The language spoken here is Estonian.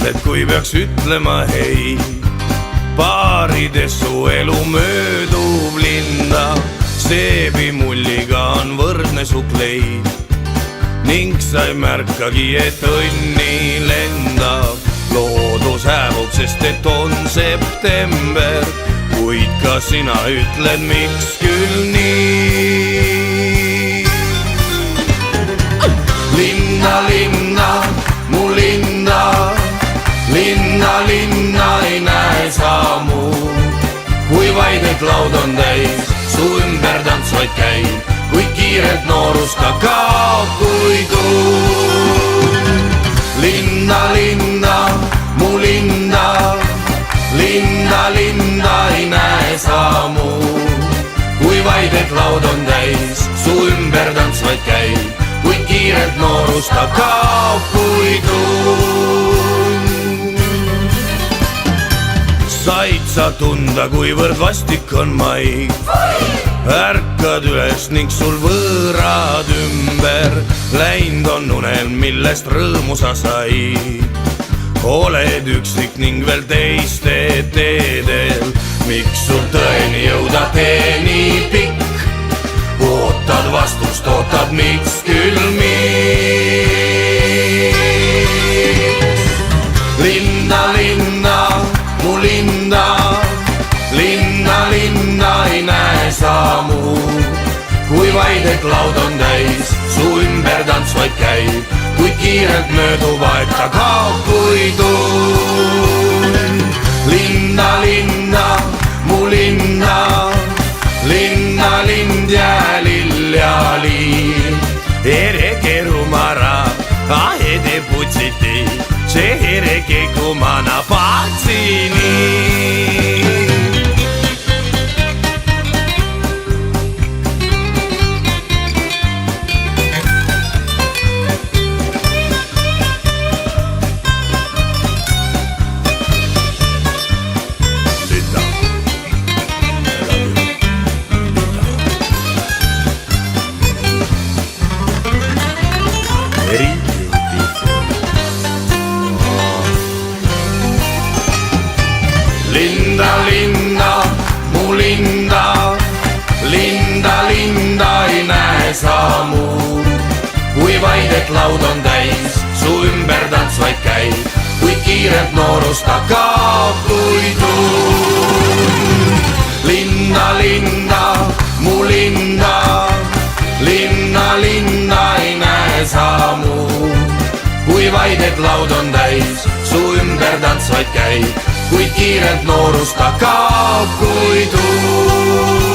mõtled, kui peaks ütlema hei. Paarides su elu möödub linna, seebimulliga on võrdne su kleid. Ning sa ei märkagi, et õnni lendab. Loodus hääbub, sest et on september, kuid ka sina ütled, miks küll nii. Linna, linna, mu linna, linna, linna ei näe sa muud. Kui vaid et laud on täis, su ümber tants vaid käib, kuid kiirelt noorus ta kaob kui tuul. Linna, linna, mu linna, linna, linna ei näe sa muud. Kui vaid et laud on täis, su ümber tants vaid käib, kuid kiirelt noorus ta kaob kui tuul. Said sa tunda, kuivõrd vastik on maik. Ärkad üles ning sul võõrad ümber, läinud on unel, millest rõõmu sa said. Oled üksik ning veel teiste teedel, miks sul tõeni jõuda tee nii pikk? Ootad vastust, ootad, miks küll miks? Linna, linna, mu linna, linna, linna ei näe sa muud. Kui vaid et laud on täis, su ümber tants vaid käib, kuid kiirelt möödub aeg, ta kaob kui tuul. Linna, linna, mu linna, linna, lind ja lill ja liin. Ere kerumara, ahede putsiti, see ere kekumana patsini. Linda, linna, mu linda, linda, linda ei näe sa muud. Kui vaid et laud on täis, su ümber tants vaid käib, kuid kiirelt noorus ta kaob kui tuul. Linna, linna, mu linna, linna, linna ei näe sa muud. Kui vaid et laud on täis, su ümber tants vaid käib, kuid kiirelt noorus ta kaob kui tuul.